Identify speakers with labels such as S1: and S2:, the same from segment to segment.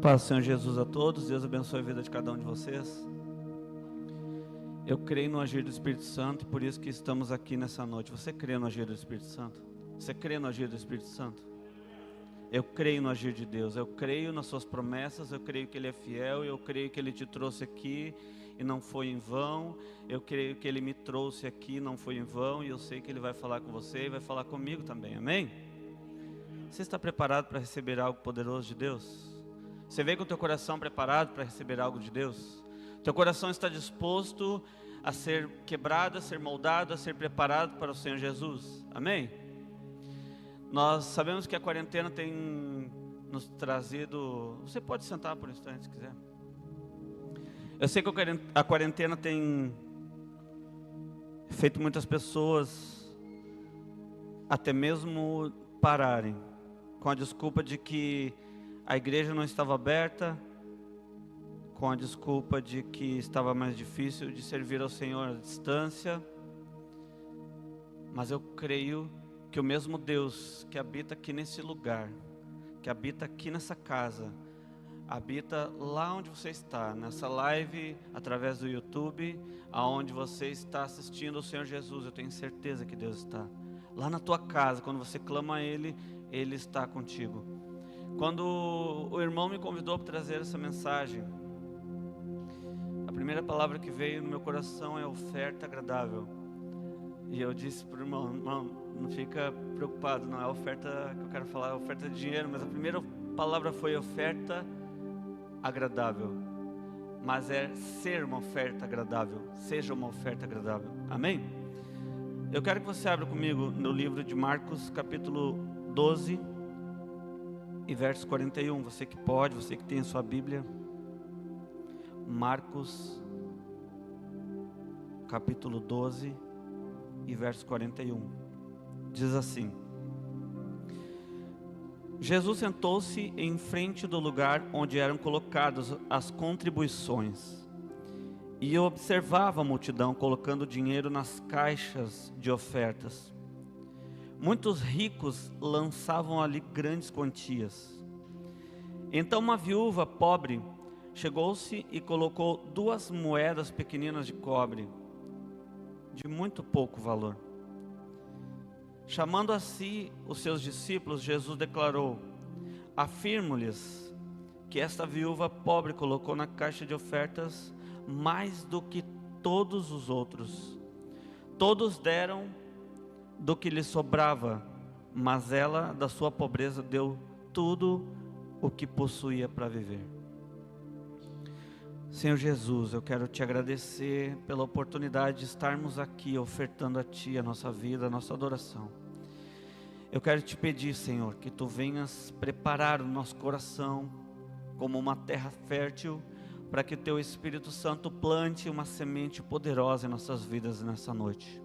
S1: Paz do Senhor Jesus a todos. Deus abençoe a vida de cada um de vocês. Eu creio no agir do Espírito Santo e por isso que estamos aqui nessa noite. Você crê no agir do Espírito Santo? Você crê no agir do Espírito Santo? Eu creio no agir de Deus. Eu creio nas suas promessas. Eu creio que Ele é fiel. Eu creio que Ele te trouxe aqui e não foi em vão. Eu creio que Ele me trouxe aqui e não foi em vão. E eu sei que Ele vai falar com você e vai falar comigo também. Amém? Você está preparado para receber algo poderoso de Deus? Você veio com o teu coração preparado para receber algo de Deus? Teu coração está disposto a ser quebrado, a ser moldado, a ser preparado para o Senhor Jesus? Amém? Nós sabemos que a quarentena tem nos trazido... Você pode sentar por um instante se quiser. Eu sei que a quarentena tem feito muitas pessoas até mesmo pararem, com a desculpa de que a igreja não estava aberta, com a desculpa de que estava mais difícil de servir ao Senhor à distância. Mas eu creio que o mesmo Deus que habita aqui nesse lugar, que habita aqui nessa casa, habita lá onde você está, nessa live, através do YouTube, aonde você está assistindo ao Senhor Jesus. Eu tenho certeza que Deus está lá na tua casa. Quando você clama a Ele, Ele está contigo. Quando o irmão me convidou para trazer essa mensagem, a primeira palavra que veio no meu coração é oferta agradável. E eu disse para o irmão: não fica preocupado, não é oferta que eu quero falar, é oferta de dinheiro, mas a primeira palavra foi oferta agradável. Mas é ser uma oferta agradável, seja uma oferta agradável. Amém? Eu quero que você abra comigo no livro de Marcos, capítulo 12 e verso 41. Você que pode, você que tem a sua Bíblia. Marcos, capítulo 12 e verso 41. Diz assim: Jesus sentou-se em frente do lugar onde eram colocadas as contribuições e observava a multidão colocando dinheiro nas caixas de ofertas. Muitos ricos lançavam ali grandes quantias. Então uma viúva pobre chegou-se e colocou 2 moedas pequeninas de cobre, de muito pouco valor. Chamando a si os seus discípulos, Jesus declarou: afirmo-lhes que esta viúva pobre colocou na caixa de ofertas mais do que todos os outros. Todos deram do que lhe sobrava, mas ela, da sua pobreza, deu tudo o que possuía para viver. Senhor Jesus, eu quero te agradecer pela oportunidade de estarmos aqui ofertando a Ti a nossa vida, a nossa adoração. Eu quero te pedir, Senhor, que Tu venhas preparar o nosso coração como uma terra fértil, para que Teu Espírito Santo plante uma semente poderosa em nossas vidas nessa noite.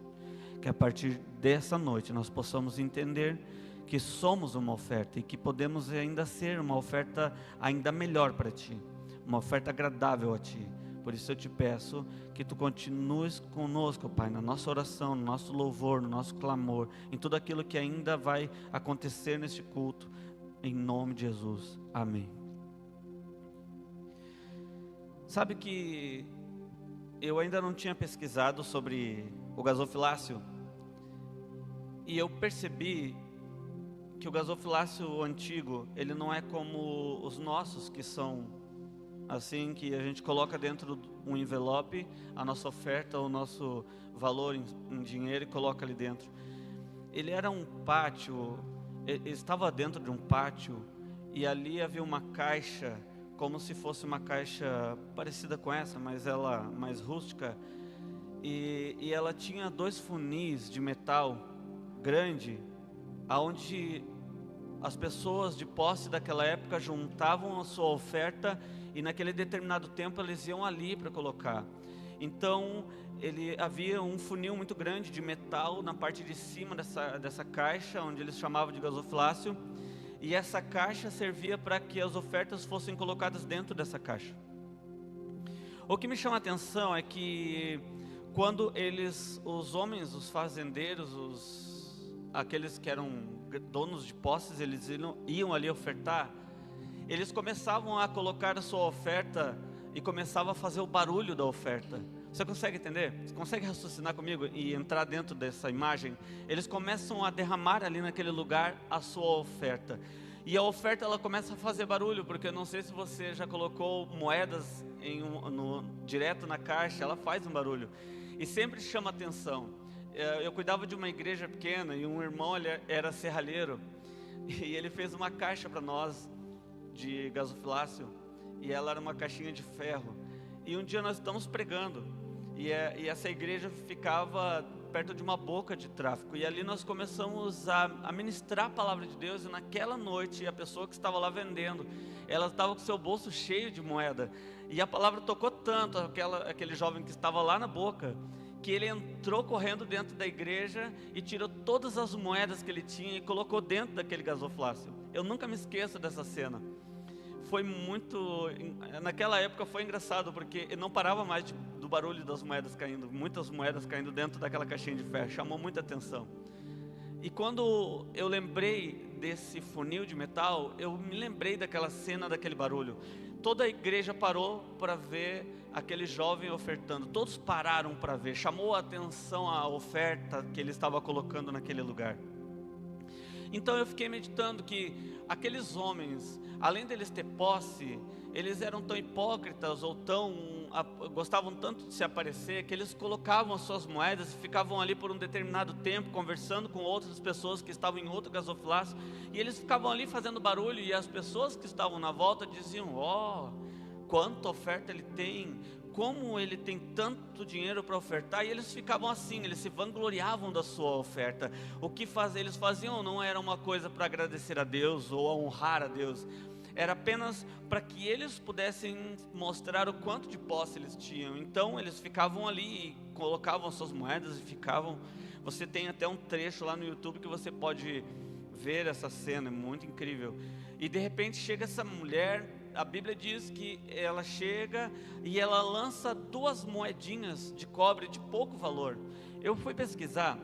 S1: Que a partir dessa noite nós possamos entender que somos uma oferta e que podemos ainda ser uma oferta ainda melhor para Ti, uma oferta agradável a Ti. Por isso eu te peço que Tu continues conosco, Pai, na nossa oração, no nosso louvor, no nosso clamor, em tudo aquilo que ainda vai acontecer neste culto, em nome de Jesus, amém. Sabe que eu ainda não tinha pesquisado sobre o gasofilácio, e eu percebi que o gasofilácio antigo, ele não é como os nossos, que são assim, que a gente coloca dentro de um envelope a nossa oferta, o nosso valor em dinheiro e coloca ali dentro. Ele era um pátio, ele estava dentro de um pátio, e ali havia uma caixa, como se fosse uma caixa parecida com essa, mas ela mais rústica, e ela tinha 2 funis de metal grande, aonde as pessoas de posse daquela época juntavam a sua oferta, e naquele determinado tempo eles iam ali para colocar. Então havia um funil muito grande de metal na parte de cima dessa caixa, onde eles chamavam de gasofilácio, e essa caixa servia para que as ofertas fossem colocadas dentro dessa caixa. O que me chama a atenção é que quando os homens, os fazendeiros, aqueles que eram donos de posses, eles iam ali ofertar, eles começavam a colocar a sua oferta e começavam a fazer o barulho da oferta. Você consegue entender? Você consegue raciocinar comigo e entrar dentro dessa imagem? Eles começam a derramar ali naquele lugar a sua oferta. E a oferta, ela começa a fazer barulho, porque eu não sei se você já colocou moedas direto na caixa, ela faz um barulho. E sempre chama atenção. Eu cuidava de uma igreja pequena e um irmão, ele era serralheiro. E ele fez uma caixa para nós de gasofilácio. E ela era uma caixinha de ferro. E um dia nós estamos pregando. E essa igreja ficava perto de uma boca de tráfego. E ali nós começamos a ministrar a palavra de Deus. E naquela noite, a pessoa que estava lá vendendo, ela estava com seu bolso cheio de moeda. E a palavra tocou tanto aquele jovem que estava lá na boca, que ele entrou correndo dentro da igreja e tirou todas as moedas que ele tinha e colocou dentro daquele gasofilácio. Eu nunca me esqueço dessa cena. Foi naquela época foi engraçado, porque não parava mais do barulho das moedas caindo, muitas moedas caindo dentro daquela caixinha de ferro, chamou muita atenção. E quando eu lembrei desse funil de metal, eu me lembrei daquela cena, daquele barulho. Toda a igreja parou para ver aquele jovem ofertando, todos pararam para ver, chamou a atenção a oferta que ele estava colocando naquele lugar. Então eu fiquei meditando que aqueles homens, além deles ter posse, eles eram tão hipócritas ou gostavam tanto de se aparecer, que eles colocavam as suas moedas e ficavam ali por um determinado tempo, conversando com outras pessoas que estavam em outro gasofilácio, e eles ficavam ali fazendo barulho, e as pessoas que estavam na volta diziam: ó, quanta oferta ele tem, como ele tem tanto dinheiro para ofertar. E eles ficavam assim, eles se vangloriavam da sua oferta. O que eles faziam não era uma coisa para agradecer a Deus ou a honrar a Deus, era apenas para que eles pudessem mostrar o quanto de posse eles tinham. Então eles ficavam ali e colocavam suas moedas e ficavam. Você tem até um trecho lá no YouTube que você pode ver essa cena, é muito incrível. E de repente chega essa mulher. A Bíblia diz que ela chega e ela lança 2 moedinhas de cobre de pouco valor. Eu fui pesquisar,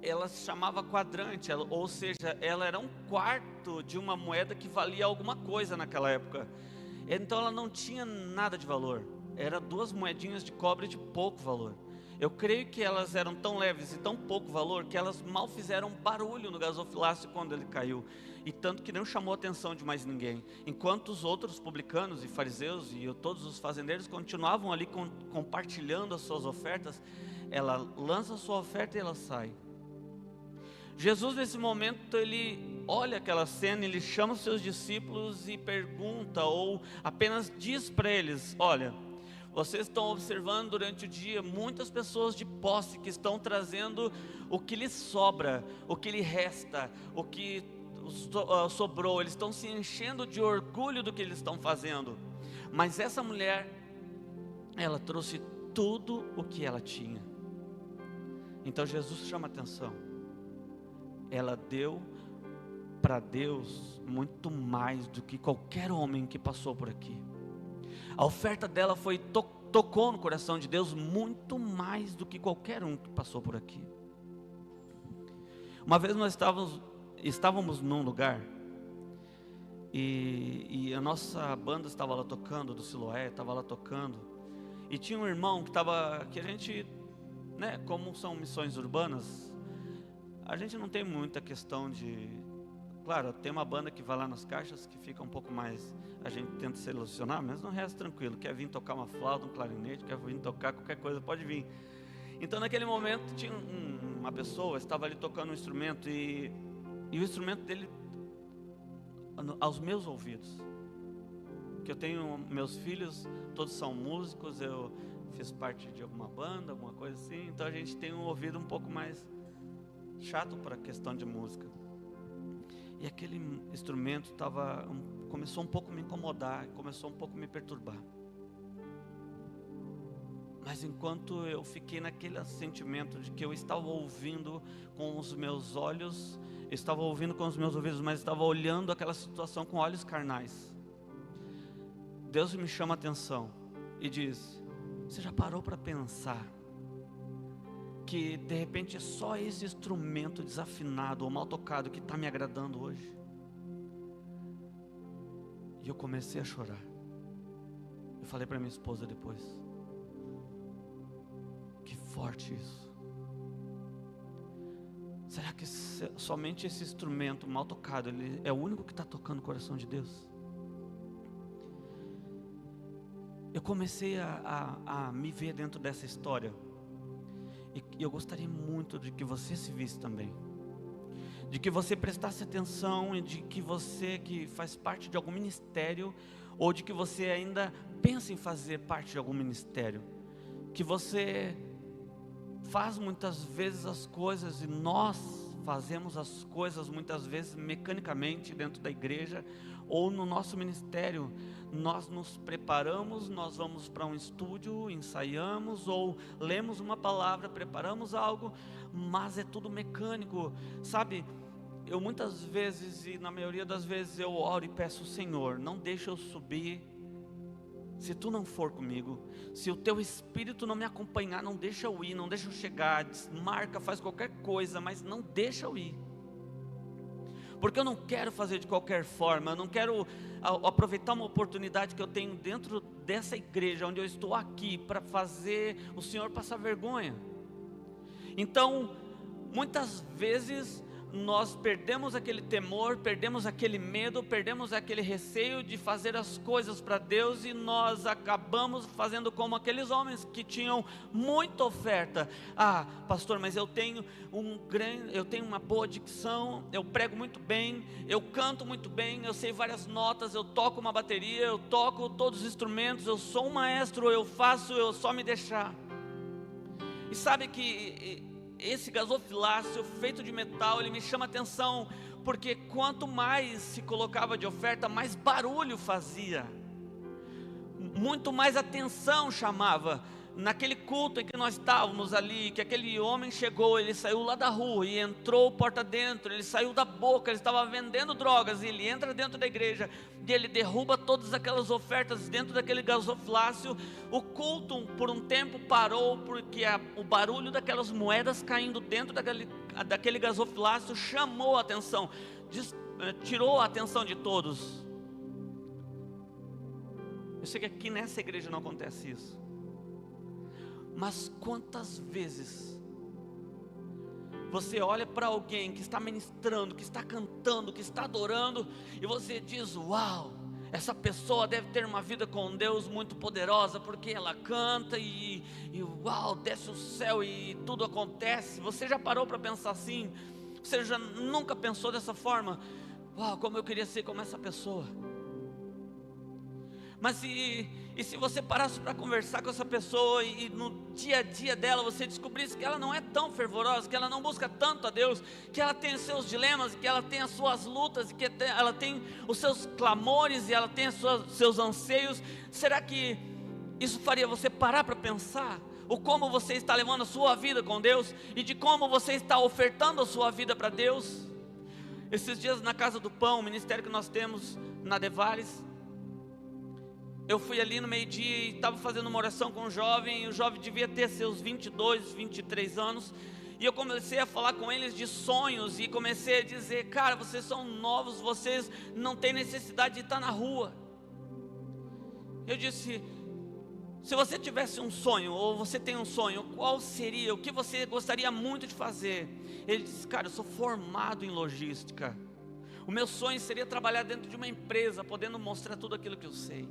S1: ela se chamava quadrante, ou seja, ela era 1/4 de uma moeda que valia alguma coisa naquela época. Então ela não tinha nada de valor, era 2 moedinhas de cobre de pouco valor. Eu creio que elas eram tão leves e tão pouco valor que elas mal fizeram barulho no gasofilácio quando ele caiu. E tanto que não chamou a atenção de mais ninguém. Enquanto os outros publicanos e fariseus e todos os fazendeiros continuavam ali compartilhando as suas ofertas, ela lança a sua oferta e ela sai. Jesus, nesse momento, ele olha aquela cena, ele chama os seus discípulos e pergunta, ou apenas diz para eles: olha, vocês estão observando durante o dia muitas pessoas de posse que estão trazendo o que lhes sobra, o que lhe resta, o que sobrou. Eles estão se enchendo de orgulho do que eles estão fazendo. Mas essa mulher, ela trouxe tudo o que ela tinha. Então Jesus chama a atenção. Ela deu para Deus muito mais do que qualquer homem que passou por aqui. A oferta dela tocou no coração de Deus muito mais do que qualquer um que passou por aqui. Uma vez nós estávamos num lugar e a nossa banda estava lá tocando, do Siloé, estava lá tocando, e tinha um irmão que a gente, né, como são missões urbanas, a gente não tem muita questão de... Claro, tem uma banda que vai lá nas caixas que fica um pouco mais... A gente tenta selecionar, mas não resta tranquilo. Quer vir tocar uma flauta, um clarinete, quer vir tocar qualquer coisa, pode vir. Então naquele momento tinha uma pessoa, estava ali tocando um instrumento e o instrumento dele, aos meus ouvidos, que eu tenho meus filhos, todos são músicos, eu fiz parte de alguma banda, alguma coisa assim, então a gente tem um ouvido um pouco mais chato para a questão de música. E aquele instrumento começou um pouco a me incomodar, começou um pouco a me perturbar. Mas enquanto eu fiquei naquele sentimento de que eu estava ouvindo com os meus olhos, estava ouvindo com os meus ouvidos, mas estava olhando aquela situação com olhos carnais, Deus me chama a atenção e diz: você já parou para pensar que de repente é só esse instrumento desafinado ou mal tocado que está me agradando hoje? eu comecei a chorar. Eu falei para minha esposa depois: que forte isso. Será que somente esse instrumento mal tocado, ele é o único que está tocando o coração de Deus? Eu comecei a me ver dentro dessa história. E eu gostaria muito de que você se visse também. De que você prestasse atenção, e de que você que faz parte de algum ministério, ou de que você ainda pensa em fazer parte de algum ministério, que você faz muitas vezes as coisas, e nós fazemos as coisas muitas vezes mecanicamente dentro da igreja ou no nosso ministério. Nós nos preparamos, nós vamos para um estúdio, ensaiamos ou lemos uma palavra, preparamos algo, mas é tudo mecânico, sabe? Eu muitas vezes, e na maioria das vezes, eu oro e peço: Senhor, não deixa eu subir se tu não for comigo, se o teu espírito não me acompanhar, não deixa eu ir, não deixa eu chegar, desmarca, faz qualquer coisa, mas não deixa eu ir, porque eu não quero fazer de qualquer forma, eu não quero aproveitar uma oportunidade que eu tenho dentro dessa igreja, onde eu estou aqui, para fazer o Senhor passar vergonha. Então, muitas vezes, nós perdemos aquele temor, perdemos aquele medo, perdemos aquele receio de fazer as coisas para Deus, e nós acabamos fazendo como aqueles homens que tinham muita oferta. Ah, pastor, mas eu tenho uma boa dicção, eu prego muito bem, eu canto muito bem, eu sei várias notas, eu toco uma bateria, eu toco todos os instrumentos, eu sou um maestro, eu faço, eu só me deixar. E sabe que esse gasofilácio feito de metal, ele me chama atenção, porque quanto mais se colocava de oferta, mais barulho fazia, muito mais atenção chamava. Naquele culto em que nós estávamos ali, que aquele homem chegou, ele saiu lá da rua e entrou porta dentro, ele saiu da boca, ele estava vendendo drogas, e ele entra dentro da igreja, e ele derruba todas aquelas ofertas dentro daquele gasofilácio. O culto por um tempo parou, porque o barulho daquelas moedas caindo dentro daquele gasofilácio chamou a atenção, tirou a atenção de todos. Eu sei que aqui nessa igreja não acontece isso, mas quantas vezes você olha para alguém que está ministrando, que está cantando, que está adorando, e você diz: uau, essa pessoa deve ter uma vida com Deus muito poderosa, porque ela canta e uau, desce o céu e tudo acontece. Você já parou para pensar assim? Você já nunca pensou dessa forma? Uau, como eu queria ser como essa pessoa. Mas e se você parasse para conversar com essa pessoa, e no dia a dia dela você descobrisse que ela não é tão fervorosa, que ela não busca tanto a Deus, que ela tem os seus dilemas, que ela tem as suas lutas, que ela tem os seus clamores, e ela tem os seus anseios? Será que isso faria você parar para pensar o como você está levando a sua vida com Deus, e de como você está ofertando a sua vida para Deus? Esses dias na Casa do Pão, o ministério que nós temos na Devares, eu fui ali no meio-dia e estava fazendo uma oração com um jovem, e o jovem devia ter seus 22, 23 anos, e eu comecei a falar com eles de sonhos, e comecei a dizer: cara, vocês são novos, vocês não têm necessidade de estar na rua. Eu disse: se você tivesse um sonho, ou você tem um sonho, qual seria? O que você gostaria muito de fazer? Ele disse: cara, eu sou formado em logística, o meu sonho seria trabalhar dentro de uma empresa, podendo mostrar tudo aquilo que eu sei.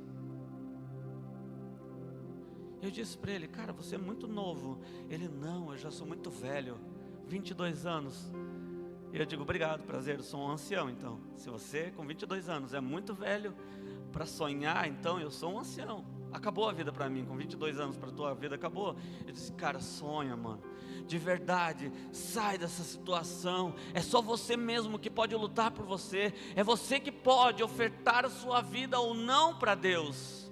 S1: Eu disse para ele: cara, você é muito novo. Ele: não, eu já sou muito velho, 22 anos. E eu digo: obrigado, prazer, eu sou um ancião. Então, se você com 22 anos é muito velho para sonhar, então eu sou um ancião. Acabou a vida para mim, com 22 anos, para a tua vida acabou. Eu disse: cara, sonha, mano, de verdade, sai dessa situação. É só você mesmo que pode lutar por você, é você que pode ofertar a sua vida ou não para Deus.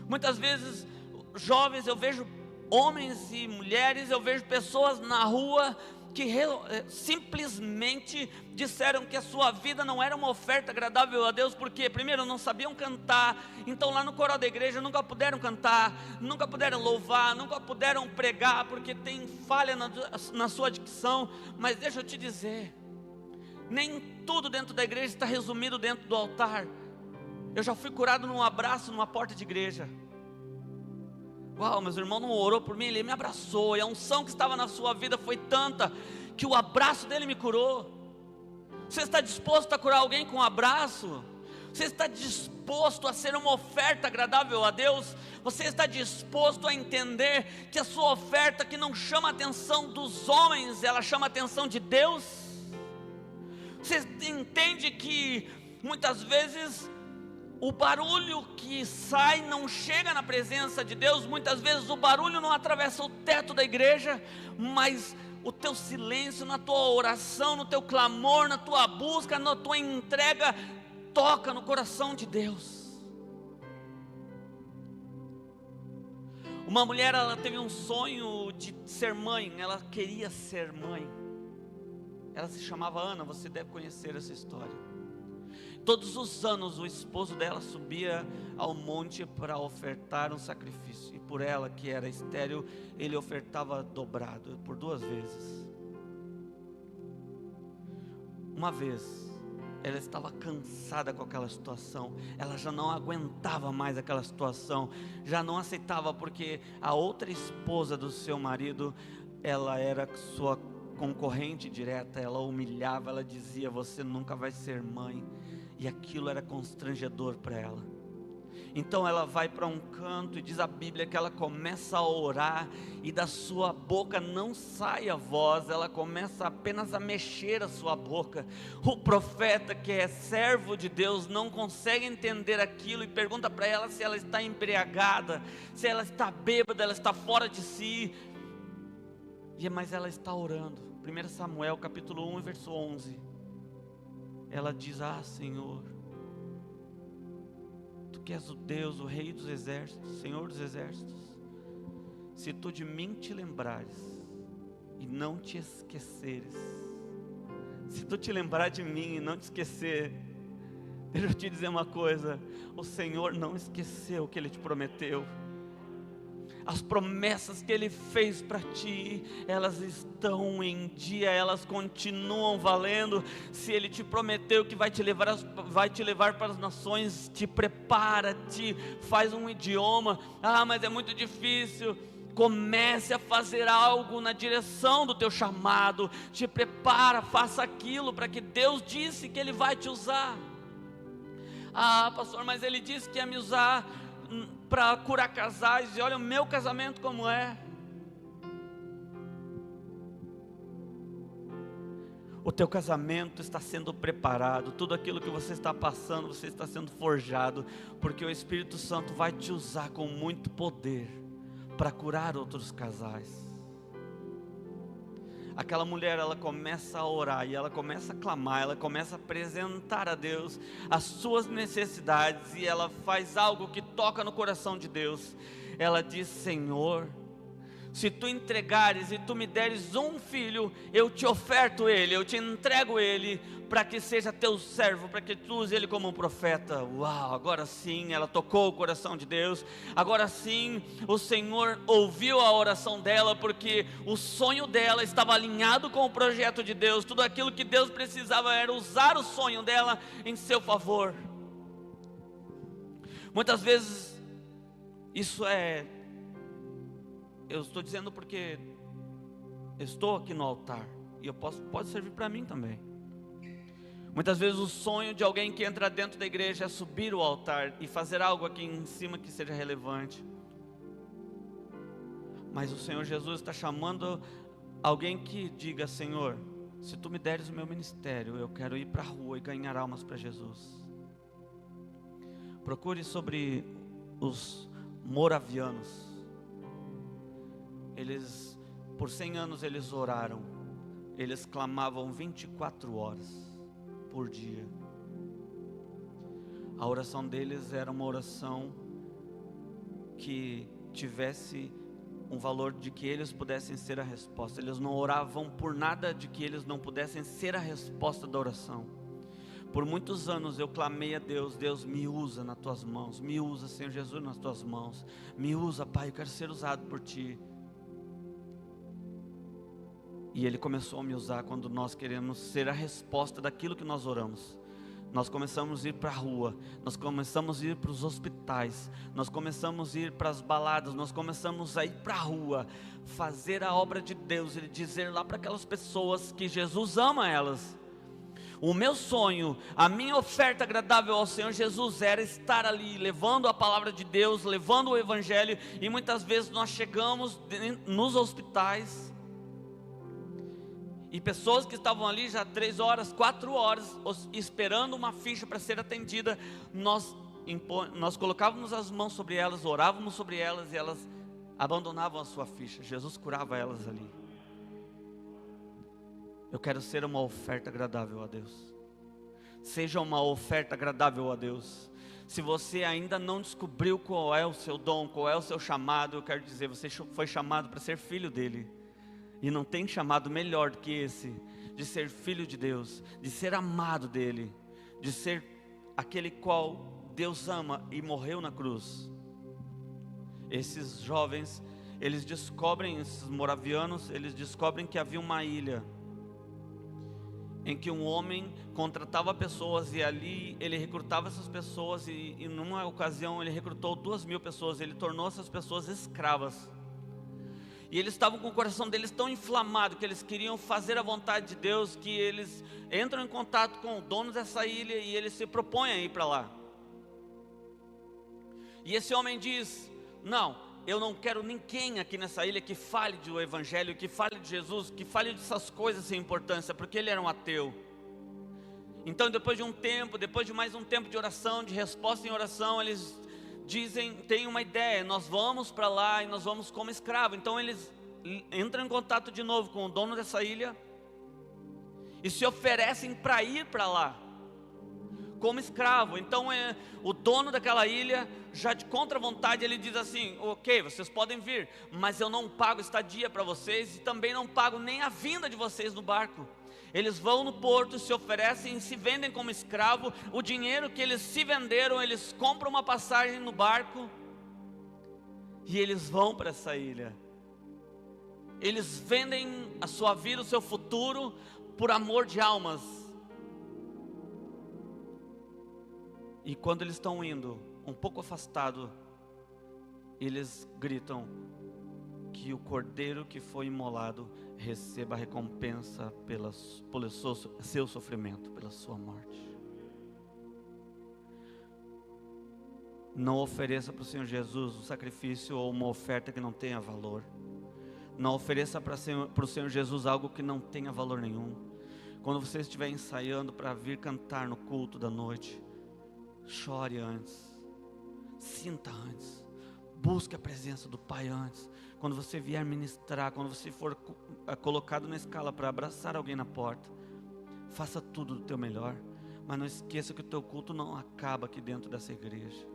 S1: Muitas vezes, jovens, eu vejo homens e mulheres, eu vejo pessoas na rua que simplesmente disseram que a sua vida não era uma oferta agradável a Deus, porque primeiro não sabiam cantar, então lá no coral da igreja nunca puderam cantar, nunca puderam louvar, nunca puderam pregar, porque tem falha na sua dicção. Mas deixa eu te dizer, nem tudo dentro da igreja está resumido dentro do altar. Eu já fui curado num abraço, numa porta de igreja. Uau, mas o irmão não orou por mim, ele me abraçou, e a unção que estava na sua vida foi tanta, que o abraço dele me curou. Você está disposto a curar alguém com um abraço? Você está disposto a ser uma oferta agradável a Deus? Você está disposto a entender que a sua oferta, que não chama a atenção dos homens, ela chama a atenção de Deus? Você entende que muitas vezes o barulho que sai não chega na presença de Deus? Muitas vezes o barulho não atravessa o teto da igreja, mas o teu silêncio, na tua oração, no teu clamor, na tua busca, na tua entrega, toca no coração de Deus. Uma mulher, ela teve um sonho de ser mãe, ela queria ser mãe. Ela se chamava Ana, você deve conhecer essa história. Todos os anos o esposo dela subia ao monte para ofertar um sacrifício, e por ela, que era estéril, ele ofertava dobrado, por 2 vezes. Uma vez, ela estava cansada com aquela situação, ela já não aguentava mais aquela situação, já não aceitava, porque a outra esposa do seu marido, ela era sua concorrente direta, ela humilhava, ela dizia: você nunca vai ser mãe, e aquilo era constrangedor para ela. Então ela vai para um canto, e diz a Bíblia que ela começa a orar, e da sua boca não sai a voz, ela começa apenas a mexer a sua boca. O profeta, que é servo de Deus, não consegue entender aquilo, e pergunta para ela se ela está embriagada, se ela está bêbada, ela está fora de si, mas ela está orando. 1 Samuel capítulo 1 verso 11, ela diz: ah, Senhor, Tu que és o Deus, o Rei dos exércitos, Senhor dos exércitos, se Tu de mim te lembrares e não te esqueceres, se Tu te lembrar de mim e não te esquecer, deixa eu te dizer uma coisa: o Senhor não esqueceu o que Ele te prometeu. As promessas que Ele fez para ti, elas estão em dia, elas continuam valendo. Se Ele te prometeu que vai te levar para as nações, te prepara, te faz um idioma. Ah, mas é muito difícil. Comece a fazer algo na direção do teu chamado, te prepara, faça aquilo, para que Deus disse que Ele vai te usar. Ah, pastor, mas Ele disse que ia me usar para curar casais, e olha o meu casamento como é. O teu casamento está sendo preparado, tudo aquilo que você está passando, você está sendo forjado, porque o Espírito Santo vai te usar com muito poder para curar outros casais. Aquela mulher, ela começa a orar, e ela começa a clamar, ela começa a apresentar a Deus as suas necessidades, e ela faz algo que toca no coração de Deus. Ela diz: Senhor, se Tu entregares e Tu me deres um filho, eu te oferto ele, eu te entrego ele, para que seja teu servo, para que Tu use ele como um profeta. Uau, agora sim ela tocou o coração de Deus, agora sim o Senhor ouviu a oração dela, porque o sonho dela estava alinhado com o projeto de Deus. Tudo aquilo que Deus precisava era usar o sonho dela em seu favor. Muitas vezes, eu estou dizendo porque eu estou aqui no altar, e pode servir para mim também. Muitas vezes o sonho de alguém que entra dentro da igreja é subir o altar e fazer algo aqui em cima que seja relevante. Mas o Senhor Jesus está chamando alguém que diga: Senhor, se Tu me deres o meu ministério, eu quero ir para a rua e ganhar almas para Jesus. Procure sobre os moravianos. Eles, por 100 anos eles oraram, eles clamavam 24 horas por dia. A oração deles era uma oração que tivesse um valor de que eles pudessem ser a resposta. Eles não oravam por nada de que eles não pudessem ser a resposta da oração. Por muitos anos eu clamei a Deus: Deus, me usa nas Tuas mãos, me usa, Senhor Jesus, nas Tuas mãos, me usa, Pai, eu quero ser usado por Ti. E Ele começou a me usar quando nós queremos ser a resposta daquilo que nós oramos. nós começamos a ir para a rua, nós começamos a ir para os hospitais, nós começamos a ir para as baladas, nós começamos a ir para a rua, fazer a obra de Deus, e dizer lá para aquelas pessoas que Jesus ama elas. O meu sonho, a minha oferta agradável ao Senhor Jesus era estar ali, levando a palavra de Deus, levando o Evangelho, e muitas vezes nós chegamos nos hospitais, e pessoas que estavam ali já 3 horas, 4 horas, esperando uma ficha para ser atendida, nós colocávamos as mãos sobre elas, orávamos sobre elas, e elas abandonavam a sua ficha. Jesus curava elas ali. Eu quero ser uma oferta agradável a Deus. Seja uma oferta agradável a Deus. Se você ainda não descobriu qual é o seu dom, qual é o seu chamado, eu quero dizer, você foi chamado para ser filho dele. E não tem chamado melhor do que esse, de ser filho de Deus, de ser amado dele, de ser aquele qual Deus ama e morreu na cruz. Esses jovens, eles descobrem, esses moravianos, eles descobrem que havia uma ilha em que um homem contratava pessoas, e ali ele recrutava essas pessoas, e numa ocasião ele recrutou 2.000 pessoas, ele tornou essas pessoas escravas, e eles estavam com o coração deles tão inflamado, que eles queriam fazer a vontade de Deus, que eles entram em contato com o dono dessa ilha, e ele se propõe a ir para lá, e esse homem diz: não, eu não quero ninguém aqui nessa ilha que fale do Evangelho, que fale de Jesus, que fale dessas coisas sem importância, porque ele era um ateu. Então depois de um tempo, depois de mais um tempo de oração, de resposta em oração, eles dizem, tem uma ideia, nós vamos para lá e nós vamos como escravo. Então eles entram em contato de novo com o dono dessa ilha e se oferecem para ir para lá como escravo. Então o dono daquela ilha, já de contra vontade, ele diz assim: ok, vocês podem vir, mas eu não pago estadia para vocês, e também não pago nem a vinda de vocês no barco. Eles vão no porto, se oferecem e se vendem como escravo. O dinheiro que eles se venderam, eles compram uma passagem no barco e eles vão para essa ilha. Eles vendem a sua vida, o seu futuro, por amor de almas. E quando eles estão indo, um pouco afastado, eles gritam que o cordeiro que foi imolado receba a recompensa pelo seu sofrimento, pela sua morte. Não ofereça para o Senhor Jesus um sacrifício ou uma oferta que não tenha valor. Não ofereça para o Senhor Jesus algo que não tenha valor nenhum. Quando você estiver ensaiando para vir cantar no culto da noite, chore antes, sinta antes, busque a presença do Pai antes. Quando você vier ministrar, quando você for colocado na escala para abraçar alguém na porta, faça tudo do teu melhor, mas não esqueça que o teu culto não acaba aqui dentro dessa igreja,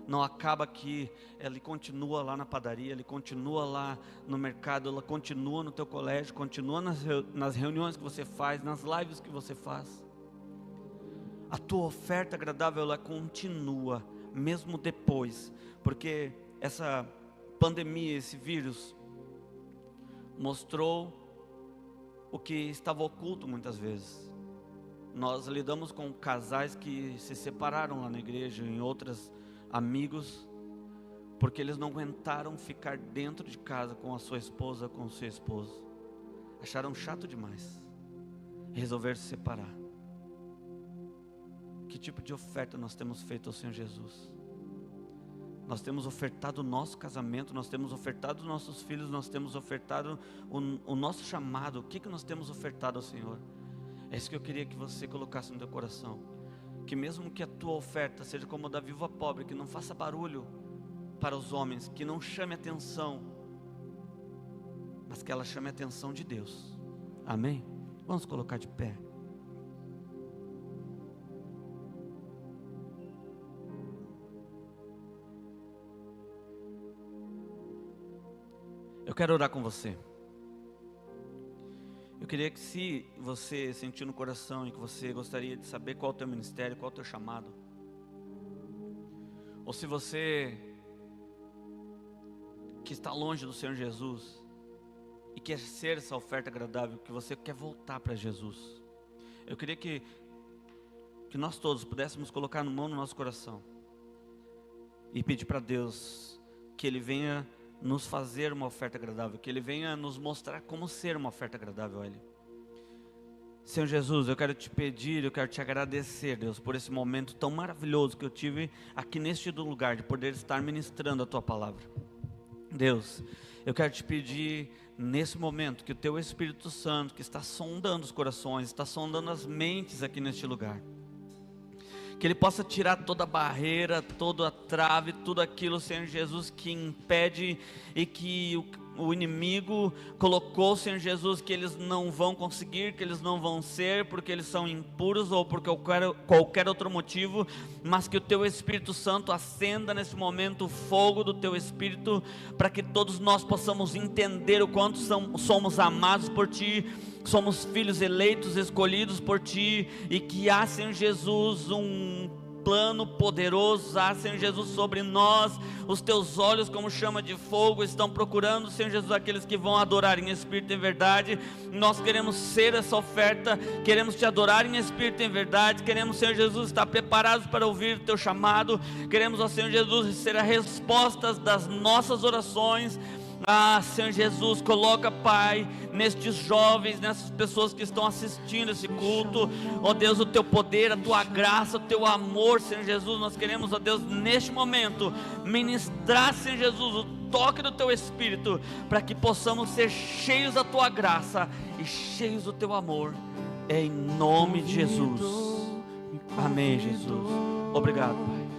S1: não acaba aqui, ele continua lá na padaria, ele continua lá no mercado, ele continua no teu colégio, continua nas reuniões que você faz, nas lives que você faz. A tua oferta agradável, ela continua, mesmo depois, porque essa pandemia, esse vírus, mostrou o que estava oculto muitas vezes. Nós lidamos com casais que se separaram lá na igreja, em outras, amigos, porque eles não aguentaram ficar dentro de casa com a sua esposa, com o seu esposo. Acharam chato demais, resolveram se separar. Que tipo de oferta nós temos feito ao Senhor Jesus? Nós temos ofertado o nosso casamento, nós temos ofertado os nossos filhos, nós temos ofertado o nosso chamado. O que nós temos ofertado ao Senhor? É isso que eu queria que você colocasse no teu coração. Que mesmo que a tua oferta seja como a da viúva pobre, que não faça barulho para os homens, que não chame atenção, mas que ela chame a atenção de Deus. Amém? Vamos colocar de pé. Eu quero orar com você. Eu queria que, se você sentir no coração e que você gostaria de saber qual é o teu ministério, qual é o teu chamado, ou se você que está longe do Senhor Jesus e quer ser essa oferta agradável, que você quer voltar para Jesus, eu queria que que nós todos pudéssemos colocar mão no nosso coração e pedir para Deus que Ele venha nos fazer uma oferta agradável, que Ele venha nos mostrar como ser uma oferta agradável a Ele. Senhor Jesus, eu quero te pedir, eu quero te agradecer, Deus, por esse momento tão maravilhoso que eu tive aqui neste lugar, de poder estar ministrando a Tua palavra. Deus, eu quero te pedir nesse momento que o Teu Espírito Santo, que está sondando os corações, está sondando as mentes aqui neste lugar, que Ele possa tirar toda a barreira, toda a trave, tudo aquilo, Senhor Jesus, que impede e que o inimigo colocou, Senhor Jesus, que eles não vão conseguir, que eles não vão ser, porque eles são impuros ou por qualquer outro motivo, mas que o Teu Espírito Santo acenda nesse momento o fogo do Teu Espírito, para que todos nós possamos entender o quanto somos amados por Ti, somos filhos eleitos, escolhidos por Ti, e que há, Senhor Jesus, um plano poderoso, Senhor Jesus, sobre nós. Os Teus olhos como chama de fogo estão procurando, Senhor Jesus, aqueles que vão adorar em espírito e em verdade. Nós queremos ser essa oferta, queremos Te adorar em espírito e em verdade, queremos, Senhor Jesus, estar preparados para ouvir o Teu chamado, queremos, ó Senhor Jesus, ser a resposta das nossas orações. Senhor Jesus, coloca, Pai, nestes jovens, nessas pessoas que estão assistindo esse culto, ó Deus, o Teu poder, a Tua graça, o Teu amor, Senhor Jesus. Nós queremos, ó Deus, neste momento, ministrar, Senhor Jesus, o toque do Teu Espírito, para que possamos ser cheios da Tua graça e cheios do Teu amor, em nome de Jesus. Amém, Jesus. Obrigado, Pai.